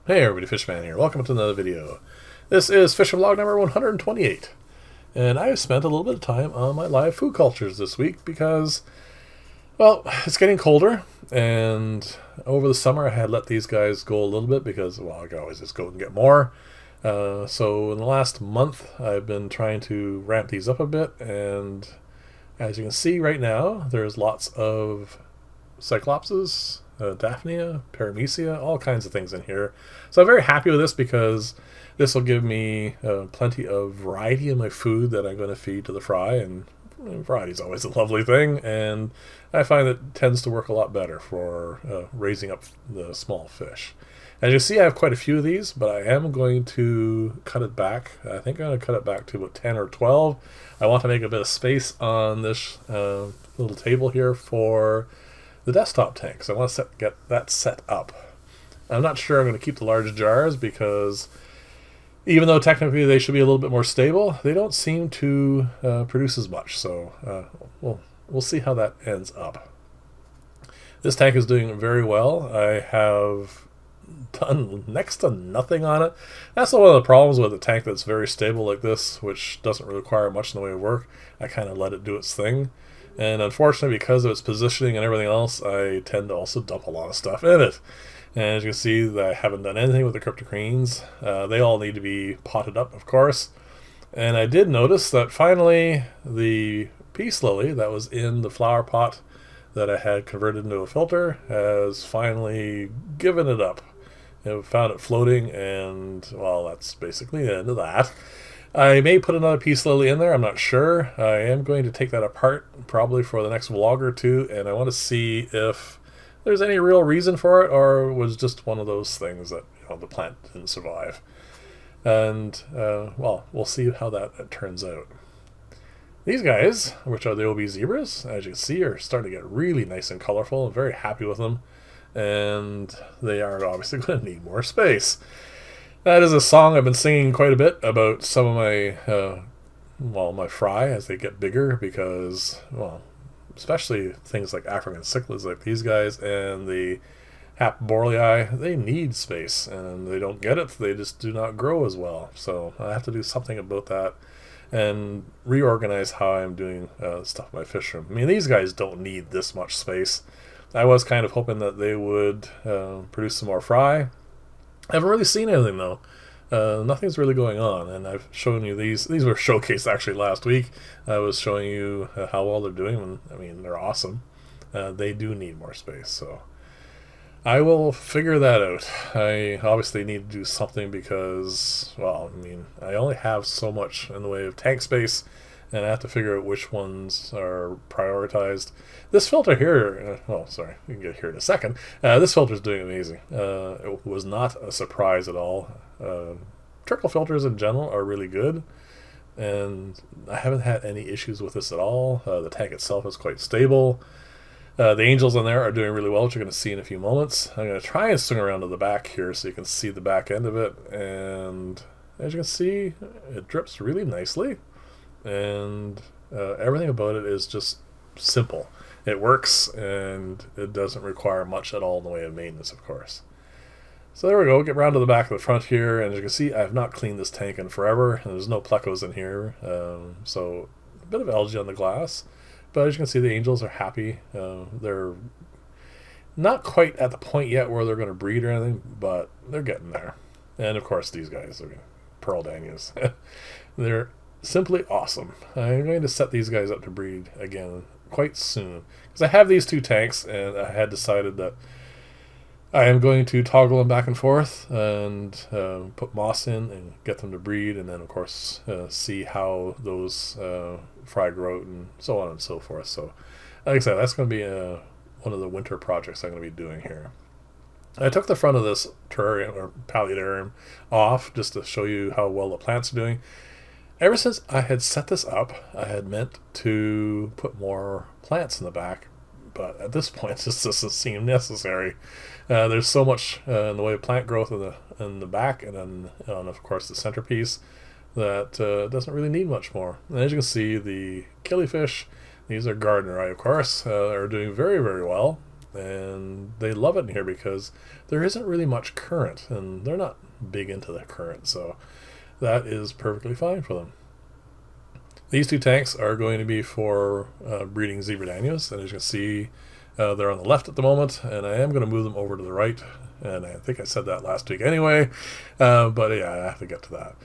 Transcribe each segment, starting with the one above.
Hey everybody, Fishman here. Welcome to another video. This is Fishing Vlog number 128. And I have spent a little bit of time on my live food cultures this week because, well, it's getting colder. And over the summer I had let these guys go a little bit because, well, I could always just go and get more. So in the last month I've been trying to ramp these up a bit. And as you can see right now, there's lots of Cyclopses, Daphnia, Paramecia, all kinds of things in here. So I'm very happy with this because this will give me plenty of variety in my food that I'm going to feed to the fry, and variety is always a lovely thing, and I find it tends to work a lot better for raising up the small fish. As you see, I have quite a few of these, but I am going to cut it back. I think I'm going to cut it back to about 10 or 12. I want to make a bit of space on this little table here for the desktop tanks. I want to get that set up. I'm not sure I'm going to keep the large jars because even though technically they should be a little bit more stable, they don't seem to produce as much. So we'll see how that ends up. This tank is doing very well. I have done next to nothing on it. That's one of the problems with a tank that's very stable like this, which doesn't require much in the way of work. I kind of let it do its thing. And unfortunately, because of its positioning and everything else, I tend to also dump a lot of stuff in it. And as you can see, I haven't done anything with the cryptocorenes. They all need to be potted up, of course. And I did notice that finally the peace lily that was in the flower pot that I had converted into a filter has finally given it up. Found it floating, and, well, that's basically the end of that. I may put another peace lily in there, I'm not sure. I am going to take that apart probably for the next vlog or two, and I want to see if there's any real reason for it, or it was just one of those things that the plant didn't survive. And, well, we'll see how that turns out. These guys, which are the OB zebras, as you can see, are starting to get really nice and colorful. I'm very happy with them, and they are obviously going to need more space. That is a song I've been singing quite a bit about some of my, my fry as they get bigger because, well, especially things like African cichlids like these guys and the Hapaborlii, they need space and they don't get it. They just do not grow as well. So I have to do something about that and reorganize how I'm doing stuff in my fish room. I mean, these guys don't need this much space. I was kind of hoping that they would produce some more fry. I haven't really seen anything though. Nothing's really going on, and I've shown you these. These were showcased actually last week. I was showing you how well they're doing, and I mean, they're awesome. They do need more space, so I will figure that out. I obviously need to do something because, well, I mean, I only have so much in the way of tank space, and I have to figure out which ones are prioritized. This filter here, sorry, we can get here in a second. This filter is doing amazing. It was not a surprise at all. Trickle filters in general are really good, and I haven't had any issues with this at all. The tank itself is quite stable. The angels in there are doing really well, which you're going to see in a few moments. I'm going to try and swing around to the back here so you can see the back end of it, and as you can see, it drips really nicely. And everything about it is just simple. It works, and it doesn't require much at all in the way of maintenance, of course. So there we go. Get round to the back of the front here, and as you can see, I have not cleaned this tank in forever, and there's no plecos in here, so a bit of algae on the glass. But as you can see, the angels are happy. They're not quite at the point yet where they're going to breed or anything, but they're getting there. And of course, these guys are pearl danias. They're simply awesome. I'm going to set these guys up to breed again quite soon because I have these two tanks, and I had decided that I am going to toggle them back and forth and put moss in and get them to breed, and then of course see how those fry grow and so on and so forth. So like I said, that's going to be one of the winter projects I'm going to be doing here. I took the front of this terrarium or paludarium off just to show you how well the plants are doing. Ever since I had set this up, I had meant to put more plants in the back, but at this point, this doesn't seem necessary. There's so much in the way of plant growth in the back, and then of course the centerpiece, that doesn't really need much more. And as you can see, the killifish, these are Gardneri, of course, are doing very, very well. and they love it in here because there isn't really much current, and they're not big into the current, so that is perfectly fine for them. These two tanks are going to be for breeding Zebra Danios, and as you can see, they're on the left at the moment, and I am going to move them over to the right, and I think I said that last week anyway, but yeah, I have to get to that.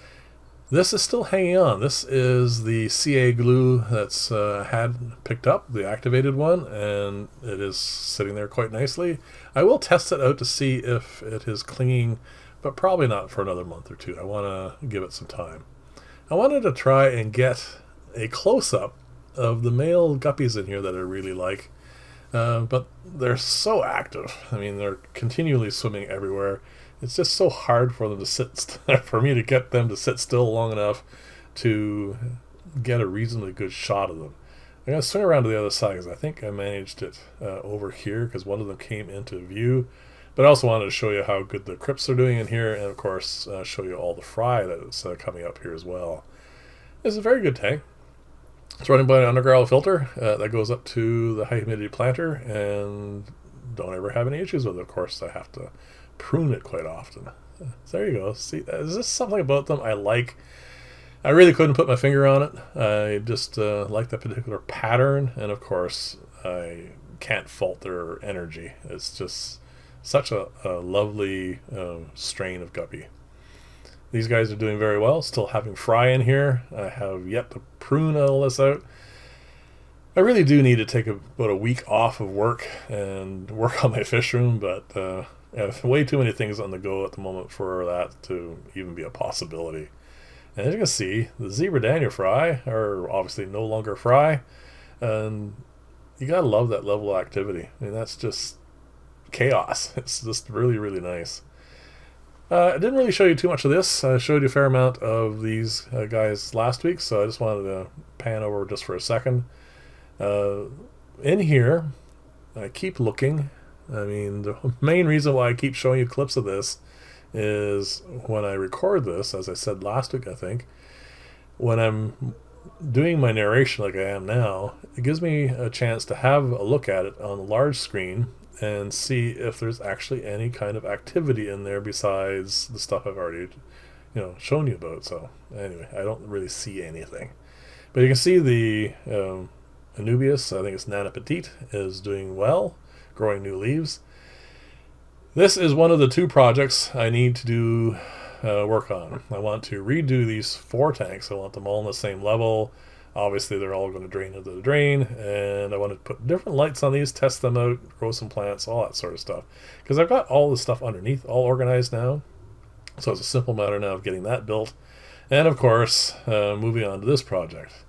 This is still hanging on. This is the CA glue that's had picked up, the activated one, and it is sitting there quite nicely. I will test it out to see if it is clinging, but probably not for another month or two. I want to give it some time. I wanted to try and get a close-up of the male guppies in here that I really like, but they're so active. I mean, they're continually swimming everywhere. It's just so hard for them to sit, for me to get them to sit still long enough to get a reasonably good shot of them. I'm going to swing around to the other side because I think I managed it over here because one of them came into view. But I also wanted to show you how good the crypts are doing in here, and of course show you all the fry that is coming up here as well. It's a very good tank. It's running by an underground filter that goes up to the high humidity planter, and don't ever have any issues with it. Of course, I have to prune it quite often. So there you go. See, is this something about them I like? I really couldn't put my finger on it. I just like that particular pattern, and of course I can't fault their energy. It's just such a lovely strain of guppy. These guys are doing very well, still having fry in here. I have yet to prune all this out. I really do need to take about a week off of work and work on my fish room, but I have way too many things on the go at the moment for that to even be a possibility. And as you can see, the Zebra Daniel fry are obviously no longer fry, and you gotta love that level of activity. I mean, that's just chaos. It's just really, really nice. I didn't really show you too much of this. I showed you a fair amount of these guys last week, so I just wanted to pan over just for a second. In here, I keep looking. I mean, the main reason why I keep showing you clips of this is when I record this, as I said last week, I think, when I'm doing my narration like I am now, it gives me a chance to have a look at it on a large screen and see if there's actually any kind of activity in there besides the stuff I've already, shown you about. So anyway, I don't really see anything. But you can see the Anubias, I think it's Nana Petite, is doing well, growing new leaves. This is one of the two projects I need to do work on. I want to redo these 4 tanks. I want them all on the same level. Obviously, they're all going to drain into the drain, and I want to put different lights on these, test them out, grow some plants, all that sort of stuff. Because I've got all the stuff underneath all organized now, so it's a simple matter now of getting that built. And of course, moving on to this project.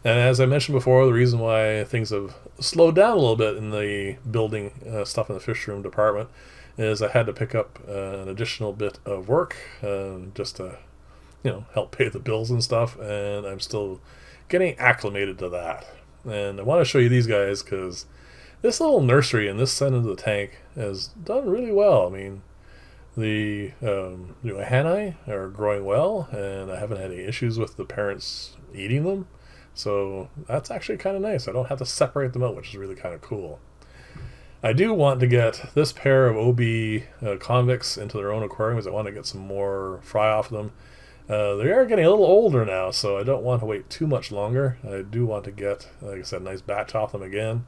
And as I mentioned before, the reason why things have slowed down a little bit in the building stuff in the fish room department is I had to pick up an additional bit of work just to, help pay the bills and stuff, and I'm still getting acclimated to that. And I want to show you these guys because this little nursery in this end of the tank has done really well. I mean, the Hanai are growing well, and I haven't had any issues with the parents eating them, so that's actually kind of nice. I don't have to separate them out, which is really kind of cool. I do want to get this pair of OB convicts into their own aquariums. I want to get some more fry off of them. They are getting a little older now, so I don't want to wait too much longer. I do want to get, like I said, a nice batch off them again.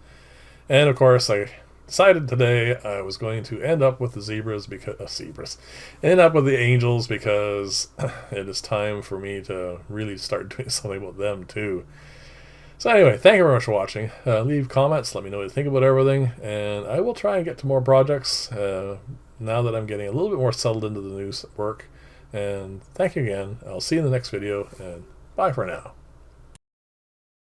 And of course, I decided today I was going to end up with the zebras because end up with the angels because it is time for me to really start doing something about them too. So anyway, thank you very much for watching. Leave comments, let me know what you think about everything, and I will try and get to more projects now that I'm getting a little bit more settled into the new work. And thank you again. I'll see you in the next video, and bye for now.